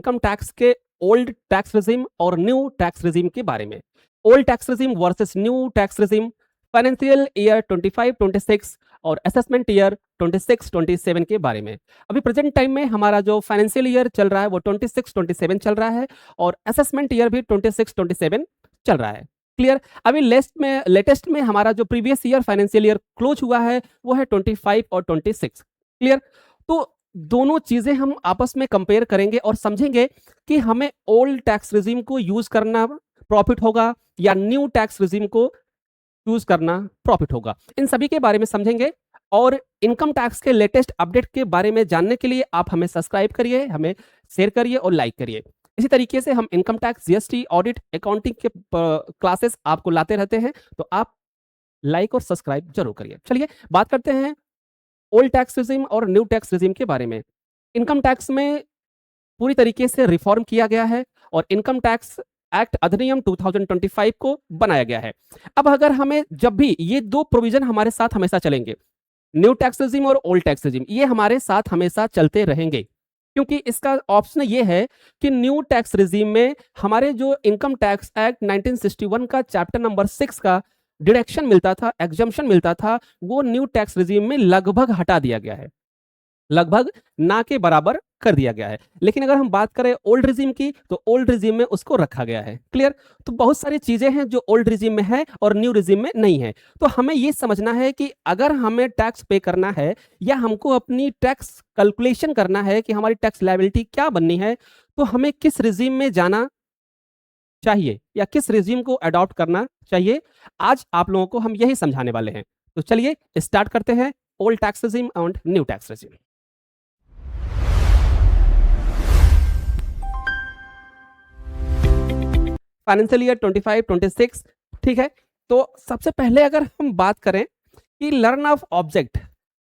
Income tax के old tax regime और new tax regime के बारे में। Old tax regime versus new tax regime, financial year 25-26 और असेसमेंट ईयर 26-27 के बारे में। अभी प्रेजेंट टाइम में हमारा जो फाइनेंशियल ईयर चल रहा है वो 26-27 चल रहा है और असेसमेंट ईयर भी 26-27 चल रहा है। क्लियर। अभी लेटेस्ट में हमारा जो previous year financial year close हुआ है वो है 25 और 26। क्लियर। तो दोनों चीजें हम आपस में कंपेयर करेंगे और समझेंगे कि हमें ओल्ड टैक्स रिजीम को यूज करना प्रॉफिट होगा या न्यू टैक्स रिजीम को यूज करना प्रॉफिट होगा। इन सभी के बारे में समझेंगे और इनकम टैक्स के लेटेस्ट अपडेट के बारे में जानने के लिए आप हमें सब्सक्राइब करिए, हमें शेयर करिए और लाइक करिए। इसी तरीके से हम income tax, GST, audit, accounting के क्लासेस आपको लाते रहते हैं, तो आप लाइक और सब्सक्राइब जरूर करिए। चलिए बात करते हैं ओल्ड टैक्स रिजिम और न्यू टैक्स रिजिम के बारे में। इनकम टैक्स में पूरी तरीके से रिफॉर्म किया गया है और इनकम टैक्स एक्ट अधिनियम 2025 को बनाया गया है। अब अगर हमें जब भी ये दो प्रोविजन हमारे साथ हमेशा चलेंगे, न्यू टैक्स रिजिम और ओल्ड टैक्स रिजिम, ये हमारे साथ हमेशा चलते रहेंगे, क्योंकि इसका ऑप्शन ये है कि न्यू टैक्स रिजिम में हमारे जो इनकम टैक्स एक्ट 1961 का चैप्टर नंबर 6 का डिडक्शन मिलता था, एग्जम्पशन मिलता था, वो न्यू टैक्स रिजिम में लगभग हटा दिया गया है, लगभग ना के बराबर कर दिया गया है। लेकिन अगर हम बात करें ओल्ड रिजिम की, तो ओल्ड रिजिम में उसको रखा गया है। क्लियर। तो बहुत सारी चीजें हैं जो ओल्ड रिजिम में है और न्यू रिजिम में नहीं है। तो हमें ये समझना है कि अगर हमें टैक्स पे करना है या हमको अपनी टैक्स कैलकुलेशन करना है कि हमारी टैक्स लायबिलिटी क्या बननी है, तो हमें किस रिजिम में जाना चाहिए या किस रिजिम को अडॉप्ट करना चाहिए, आज आप लोगों को हम यही समझाने वाले हैं। तो चलिए स्टार्ट करते हैं old tax regime and new tax regime. Financial year 25-26, ठीक है। तो सबसे पहले अगर हम बात करें कि लर्न ऑफ ऑब्जेक्ट,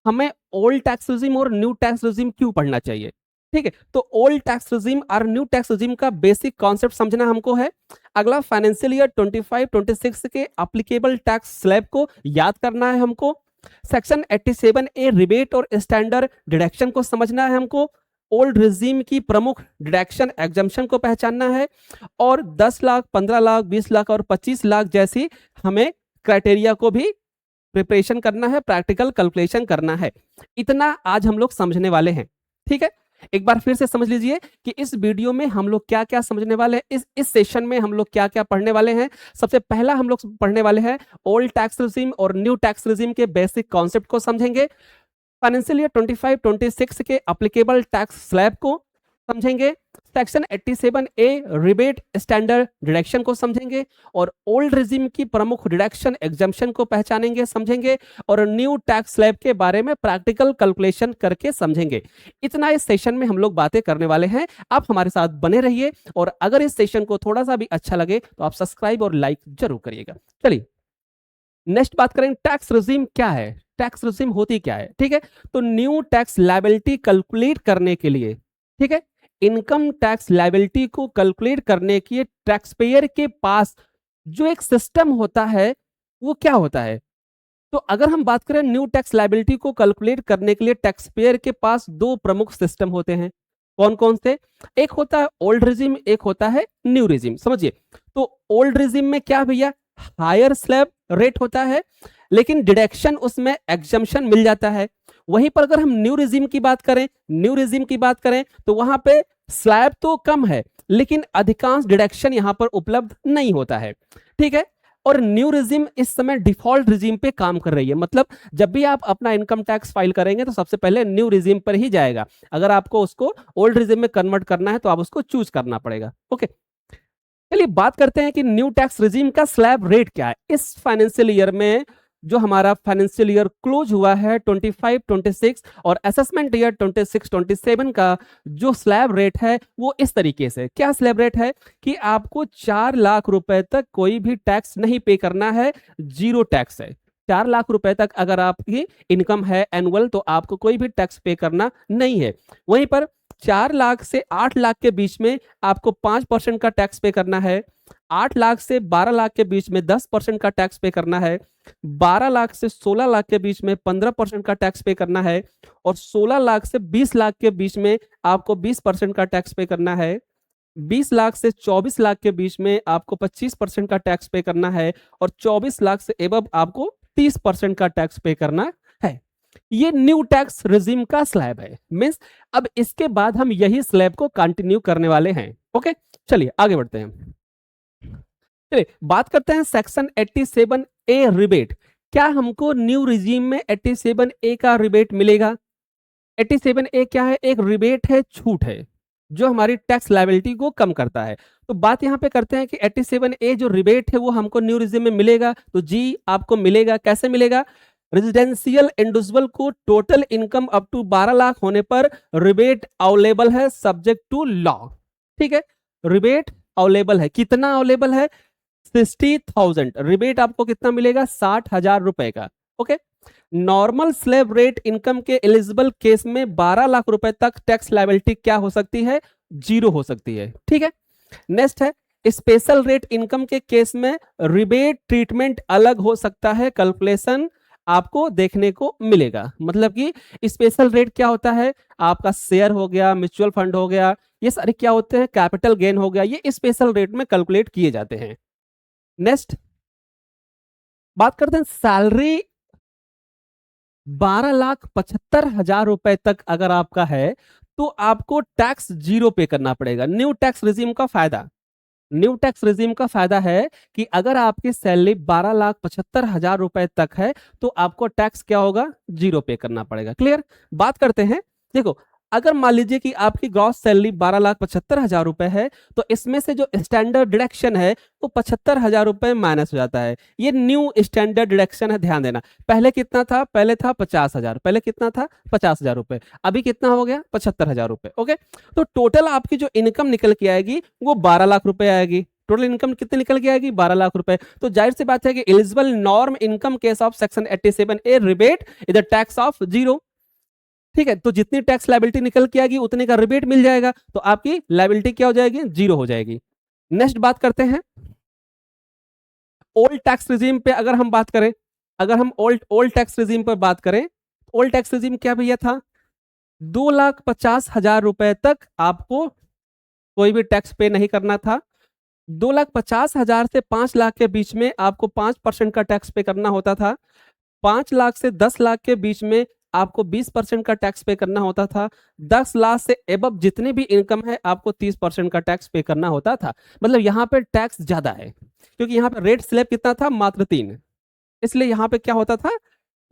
हमें ओल्ड टैक्स रिजिम और न्यू टैक्स रिजिम क्यों पढ़ना चाहिए, ठीक है। तो ओल्ड टैक्स रिजिम और न्यू टैक्स रिजिम का बेसिक कॉन्सेप्ट समझना हमको है। अगला फाइनेंशियल ईयर 25-26 के एप्लीकेबल टैक्स स्लैब को याद करना है हमको। सेक्शन 87A रिबेट और स्टैंडर्ड डिडक्शन को समझना है हमको। ओल्ड रिजीम की प्रमुख डिडक्शन एग्जम्पशन को पहचानना है और 10 लाख, 15 लाख, 20 लाख और 25 लाख जैसी हमें क्राइटेरिया को भी प्रिपरेशन करना है, प्रैक्टिकल कैलकुलेशन करना है। इतना आज हम लोग समझने वाले हैं, ठीक है। एक बार फिर से समझ लीजिए कि इस वीडियो में हम लोग क्या क्या समझने वाले हैं, इस सेशन में हम लोग क्या क्या पढ़ने वाले हैं। सबसे पहला हम लोग पढ़ने वाले हैं ओल्ड टैक्स रिजिम और न्यू टैक्स रिजिम के बेसिक कॉन्सेप्ट को समझेंगे। फाइनेंशियल ईयर 25-26 के एप्लीकेबल टैक्स स्लैब को समझेंगे। Section 87A rebate standard deduction को समझेंगे और ओल्ड रिजिम की प्रमुख डिडक्शन एग्जम्पशन को पहचानेंगे, समझेंगे और न्यू टैक्स स्लैब के बारे में प्रैक्टिकल कैलकुलेशन करके समझेंगे। इतना इस सेशन में हम लोग बातें करने वाले हैं। आप हमारे साथ बने रहिए और अगर इस सेशन को थोड़ा सा भी अच्छा लगे तो आप सब्सक्राइब और लाइक जरूर करिएगा। चलिए नेक्स्ट बात करें, टैक्स रिजिम क्या है, टैक्स रिजिम होती क्या है, ठीक है। तो न्यू टैक्स लायबिलिटी कैलकुलेट करने के लिए, ठीक है, इनकम टैक्स लायबिलिटी को कैलकुलेट करने के लिए टैक्स पेयर के पास जो एक सिस्टम होता है वो क्या होता है। तो अगर हम बात करें न्यू टैक्स लायबिलिटी को कैलकुलेट करने के लिए टैक्स पेयर के पास दो प्रमुख सिस्टम होते हैं। कौन कौन से? एक होता है ओल्ड रिजिम, एक होता है न्यू रिजिम। समझिए, तो ओल्ड रिजिम में क्या भैया, हायर स्लैब रेट होता है लेकिन डिडक्शन उसमें एग्जम्पशन मिल जाता है। वहीं पर अगर हम न्यू रिजिम की बात करें तो वहां पे स्लैब तो कम है लेकिन अधिकांश डिडक्शन यहां पर उपलब्ध नहीं होता है, ठीक है। और न्यू रिजिम इस समय डिफॉल्ट रिजिम पे काम कर रही है, मतलब जब भी आप अपना इनकम टैक्स फाइल करेंगे तो सबसे पहले न्यू रिजिम पर ही जाएगा। अगर आपको उसको ओल्ड रिजिम में कन्वर्ट करना है तो आप उसको चूज करना पड़ेगा। ओके, चलिए बात करते हैं कि न्यू टैक्स रिजिम का स्लैब रेट क्या है। इस फाइनेंशियल ईयर में जो हमारा फाइनेंशियल ईयर क्लोज हुआ है 25-26 और असेसमेंट ईयर 26-27 का जो स्लैब रेट है वो इस तरीके से, क्या स्लैब रेट है कि आपको 4 लाख रुपए तक कोई भी टैक्स नहीं पे करना है, जीरो टैक्स है। 4 लाख रुपए तक अगर आपकी इनकम है एनुअल तो आपको कोई भी टैक्स पे करना नहीं है। वहीं पर 4 लाख से 8 लाख के बीच में आपको 5% का टैक्स पे करना है। 8 लाख से 12 लाख के बीच में 10% का टैक्स पे करना है। 12 लाख से 16 लाख के बीच में 15% का टैक्स पे करना है और 16 लाख से 20 लाख के बीच में आपको 20% का टैक्स पे करना है। 20 लाख से 24 लाख के बीच में आपको 25% का टैक्स पे करना है और 24 लाख से एबव आपको 30% का टैक्स पे करना है। ये न्यू टैक्स रिजीम का स्लैब है। मींस अब इसके बाद हम यही स्लैब को कंटिन्यू करने वाले हैं। ओके, चलिए आगे बढ़ते हैं। चलिए बात करते हैं सेक्शन 87A रिबेट। क्या हमको न्यू रिजीम में 87A का रिबेट मिलेगा? 87A क्या है? एक रिबेट है, छूट है, जो हमारी टैक्स लायबिलिटी को कम करता है। तो बात यहां पे करते हैं कि 87A जो रिबेट है वो हमको न्यू रिजीम में मिलेगा। तो जी आपको मिलेगा। कैसे मिलेगा? रेजिडेंशियल इंडिविजुअल को total income up to 12 lakh होने पर रिबेट अवेलेबल है सब्जेक्ट टू लॉ। ठीक है, रिबेट अवेलेबल है। कितना अवेलेबल है? 60,000। रिबेट आपको कितना मिलेगा? 60,000 रुपए का। Okay, normal slab rate income के एलिजिबल केस में 12 लाख रुपए तक टैक्स लायबिलिटी क्या हो सकती है? जीरो हो सकती है। ठीक है, नेक्स्ट है स्पेशल रेट इनकम के केस में रिबेट ट्रीटमेंट अलग हो सकता है, कैलकुलेशन आपको देखने को मिलेगा। मतलब कि स्पेशल रेट क्या होता है? आपका शेयर हो गया, म्यूचुअल फंड हो गया, ये सारे क्या होते हैं? कैपिटल गेन हो गया, ये स्पेशल रेट में कैलकुलेट किए जाते हैं। नेक्स्ट बात करते हैं सैलरी 12,75,000 रुपए तक अगर आपका है तो आपको टैक्स जीरो पे करना पड़ेगा। न्यू टैक्स रिजीम का फायदा, न्यू टैक्स रिजीम का फायदा है कि अगर आपकी सैलरी 12,75,000 रुपए तक है तो आपको टैक्स क्या होगा? जीरो पे करना पड़ेगा। क्लियर? बात करते हैं, देखो अगर मान लीजिए कि आपकी ग्रॉस सैलरी 12,75,000 रुपए है तो इसमें से जो स्टैंडर्ड डिडक्शन है वो 75,000 रुपए माइनस हो जाता है। ये न्यू स्टैंडर्ड डिडक्शन है, ध्यान देना। पहले कितना था? पहले था 50,000। पहले कितना था? 50,000 रुपए। अभी कितना हो गया? 75,000 रुपए। ओके, तो टोटल आपकी जो इनकम निकल के आएगी वो 12 लाख रुपए आएगी। टोटल इनकम कितनी निकल के आएगी? 12 लाख रुपए। तो जाहिर सी बात है कि eligible norm income case of section 87A rebate is the tax of zero. ठीक है, तो जितनी टैक्स लायबिलिटी निकल के आएगी उतने का रिबेट मिल जाएगा, तो आपकी लायबिलिटी क्या हो जाएगी? जीरो हो जाएगी। नेक्स्ट बात करते हैं ओल्ड टैक्स रिजीम पे। अगर हम बात करें, अगर हम ओल्ड टैक्स रिजीम पर बात करें, ओल्ड टैक्स रिजीम क्या भैया था? 2,50,000 रुपए तक आपको कोई भी टैक्स पे नहीं करना था। 2,50,000 से 5 लाख के बीच में आपको 5% का टैक्स पे करना होता था। 5 लाख से 10 लाख के बीच में आपको 20% का टैक्स पे करना होता था। 10 लाख से एबव जितनी भी इनकम है आपको 30% का टैक्स पे करना होता था। मतलब यहाँ पे टैक्स ज्यादा है क्योंकि यहाँ पे रेट स्लैब कितना था? मात्र 3। इसलिए यहाँ पे क्या होता था?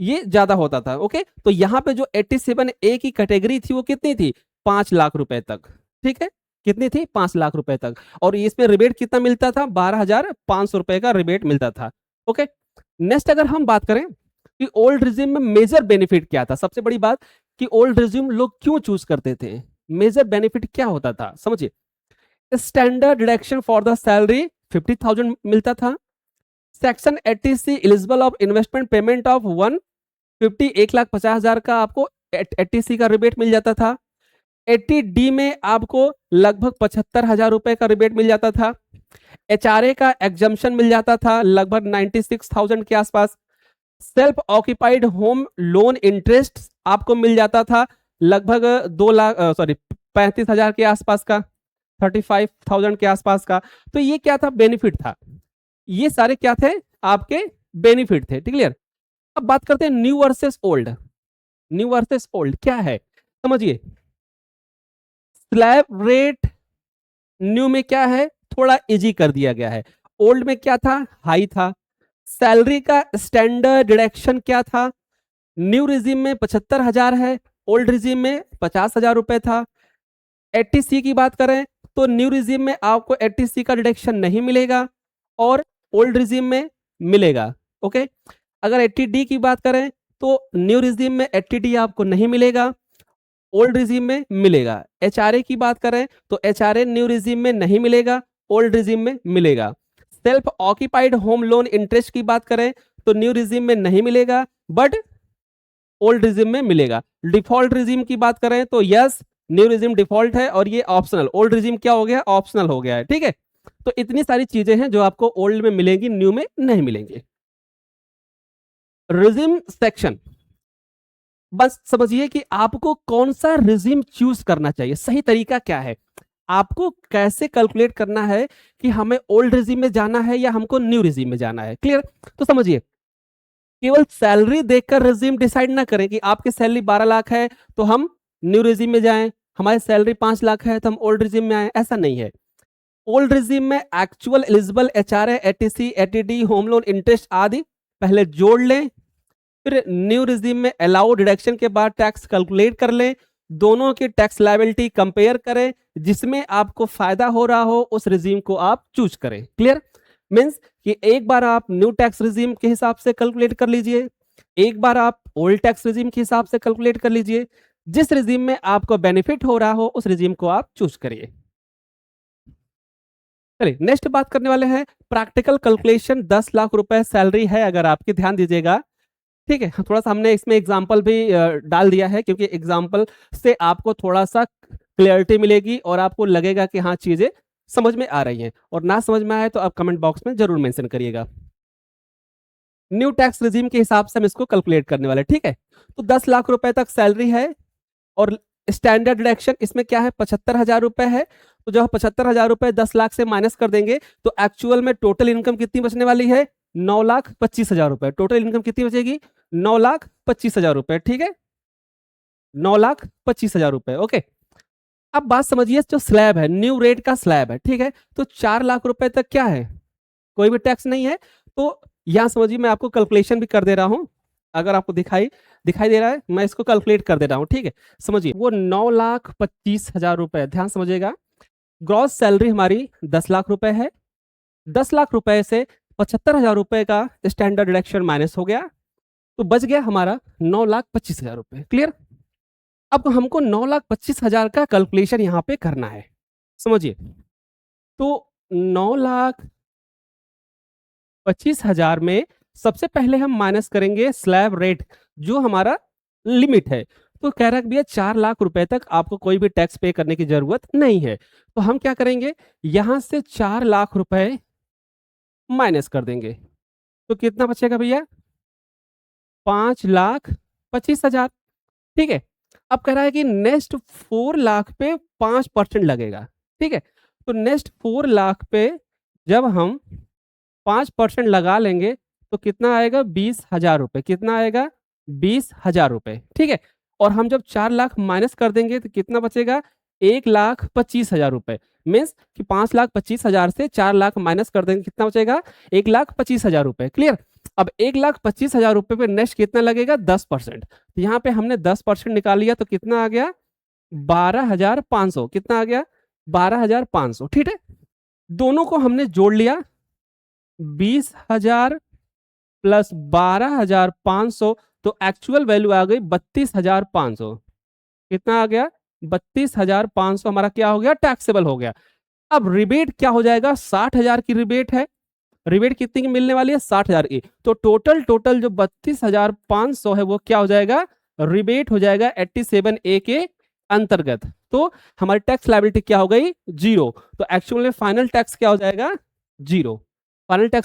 ये ज्यादा होता था। ओके, तो यहाँ पे जो 87A की कैटेगरी थी वो कितनी थी? 5 लाख रुपए तक। ठीक है, कितनी थी? 5 लाख रुपए तक। और इसमें रिबेट कितना मिलता था? 12,500 रुपए का रिबेट मिलता था। ओके, नेक्स्ट अगर हम बात करें कि ओल्ड रिजिम में मेजर बेनिफिट क्या था, सबसे बड़ी बात कि ओल्ड रिजिम लोग क्यों चूज करते थे? मेजर बेनिफिट क्या होता था? समझिए, standard deduction for the salary 50,000 मिलता था। Section 80C eligible of investment payment of 150 1,50,000 का आपको 80C का रिबेट मिल जाता था। 80D में आपको लगभग 75,000 रुपए का रिबेट मिल जाता था। HRA का एग्जम्पशन मिल जाता था लगभग 96,000 के आसपास। Self occupied home loan interest आपको मिल जाता था लगभग 35,000 के आसपास का, 35,000 के आसपास का। तो ये क्या था? बेनिफिट था। ये सारे क्या थे? आपके बेनिफिट थे। क्लियर? अब बात करते हैं new versus old. New versus old क्या है समझिए। स्लैब रेट न्यू में क्या है? थोड़ा इजी कर दिया गया है। ओल्ड में क्या था? हाई था। सैलरी का स्टैंडर्ड डिडक्शन क्या था? न्यू रिजीम में 75,000 है, ओल्ड रिजीम में 50,000 रुपए था। 80C की बात करें तो न्यू रिजीम में आपको 80C का डिडक्शन नहीं मिलेगा और ओल्ड रिजीम में मिलेगा। ओके, अगर 80D की बात करें तो न्यू रिजीम में 80D आपको नहीं मिलेगा, ओल्ड रिजीम में मिलेगा। HRA की बात करें तो HRA न्यू रिजीम में नहीं मिलेगा, ओल्ड रिजीम में मिलेगा। Self occupied home loan interest की बात करें तो न्यू रिजीम में नहीं मिलेगा बट ओल्ड रिजीम में मिलेगा। डिफॉल्ट रिजीम की बात करें तो यस, न्यू रिजीम डिफॉल्ट है और ये ऑप्शनल। ओल्ड रिजीम क्या हो गया? ऑप्शनल हो गया है। ठीक है, तो इतनी सारी चीजें हैं जो आपको ओल्ड में मिलेंगी, न्यू में नहीं मिलेंगे। रिजीम सेक्शन, बस समझिए कि आपको कौन सा रिजीम चूज करना चाहिए, सही तरीका क्या है। आपको कैसे कैलकुलेट करना है कि हमें ओल्ड रिजीम में जाना है या हमको न्यू रिजीम में जाना है। क्लियर? तो समझिए, केवल सैलरी देखकर रिजीम डिसाइड ना करें कि आपकी सैलरी 12 लाख है तो हम न्यू रिजीम में जाएं, हमारी सैलरी 5 लाख है तो हम ओल्ड रिजीम में आए, ऐसा नहीं है। ओल्ड रिजीम में actual eligible HRA, ATC, ATD, home loan, interest आदि पहले जोड़ लें, फिर न्यू रिजीम में अलाउ डिडक्शन के बाद टैक्स कैलकुलेट कर लें, दोनों की टैक्स लायबिलिटी कंपेयर करें, जिसमें आपको फायदा हो रहा हो उस रिजीम को आप चूज करें। क्लियर? मीन्स कि एक बार आप न्यू टैक्स रिजीम के हिसाब से कैलकुलेट कर लीजिए, एक बार आप ओल्ड टैक्स रिजीम के हिसाब से कैलकुलेट कर लीजिए, जिस रिजीम में आपको बेनिफिट हो रहा हो उस रिजीम को आप चूज करिए। चलिए नेक्स्ट बात करने वाले हैं प्रैक्टिकल कैलकुलेशन। 10 लाख रुपए सैलरी है अगर आपकी, ध्यान दीजिएगा, ठीक है। थोड़ा सा हमने इसमें एग्जाम्पल भी डाल दिया है क्योंकि एग्जाम्पल से आपको थोड़ा सा क्लियरिटी मिलेगी और आपको लगेगा कि हाँ चीजें समझ में आ रही हैं, और ना समझ में आए तो आप कमेंट बॉक्स में जरूर मेंशन करिएगा। न्यू टैक्स रिजीम के हिसाब से हम इसको कैलकुलेट करने वाले, ठीक है। तो 10 लाख रुपए तक सैलरी है और स्टैंडर्ड डिडक्शन इसमें क्या है, 75,000 रुपए है। तो जब 75,000 रुपए 10 लाख से माइनस कर देंगे तो एक्चुअल में टोटल इनकम कितनी बचने वाली है, 9,25,000 रुपए। टोटल इनकम कितनी बचेगी, 9,25,000 रुपए, ठीक है, 9,25,000 रुपए। ओके, अब बात समझिए, जो स्लैब है न्यू रेट का स्लैब है, ठीक है, तो 4 लाख रुपए तक क्या है, कोई भी टैक्स नहीं है। तो यहां समझिए मैं आपको कैलकुलेशन भी कर दे रहा हूं, अगर आपको दिखाई दे रहा है मैं इसको कैलकुलेट कर दे रहा हूं, ठीक है। समझिए वो 9,25,000 रुपए, ध्यान समझिएगा, ग्रॉस सैलरी हमारी 10 लाख रुपए है। 10 लाख रुपए से 75,000 रुपए का स्टैंडर्ड डिडक्शन माइनस हो गया, तो बच गया हमारा 9,25,000 रुपए। क्लियर? अब हमको 9,25,000 का कैलकुलेशन यहाँ पे करना है। समझिए, तो 9,25,000 में सबसे पहले हम माइनस करेंगे स्लैब रेट जो हमारा लिमिट है। तो कह रहा है भैया 4 लाख रुपए तक आपको कोई भी टैक्स पे करने की जरूरत नहीं है। तो हम क्या करेंगे, यहां से 4 लाख रुपए माइनस कर देंगे, तो कितना बचेगा भैया, 5,25,000, ठीक है। अब कह रहा है कि नेक्स्ट 4 लाख पे 5% लगेगा, ठीक है। तो नेक्स्ट 4 लाख पे जब हम 5% लगा लेंगे तो कितना आएगा, 20,000 रुपए। कितना आएगा, 20,000 रुपए, ठीक है। और हम जब 4 लाख माइनस कर देंगे तो कितना बचेगा, 1,25,000 रुपए। मीन्स कि 5,25,000 से 4 लाख माइनस कर देंगे, कितना बचेगा, 1,25,000 रुपए। क्लियर? अब 1,25,000 रुपए पे नेक्स्ट कितना लगेगा, 10%। तो यहाँ पे हमने 10% निकाल लिया तो कितना आ गया, 12,500। कितना आ गया, 12,500, ठीक है। दोनों को हमने जोड़ लिया, 20,000 प्लस 12,500, तो एक्चुअल वैल्यू आ गई 32,500। कितना आ गया, 32,500 हमारा क्या हो गया, टैक्सेबल हो गया। अब रिबेट क्या हो जाएगा, 60,000 की रिबेट है। रिबेट कितनी की मिलने वाली है, 60,000 की। तो टोटल जो 32,500 है वो क्या हो जाएगा, रिबेट हो जाएगा 87A के अंतर्गत। तो हमारी टैक्स लायबिलिटी क्या हो गई, 0। तो एक्चुअल में फाइनल टैक्स क्या हो जाएगा, 0। Final tax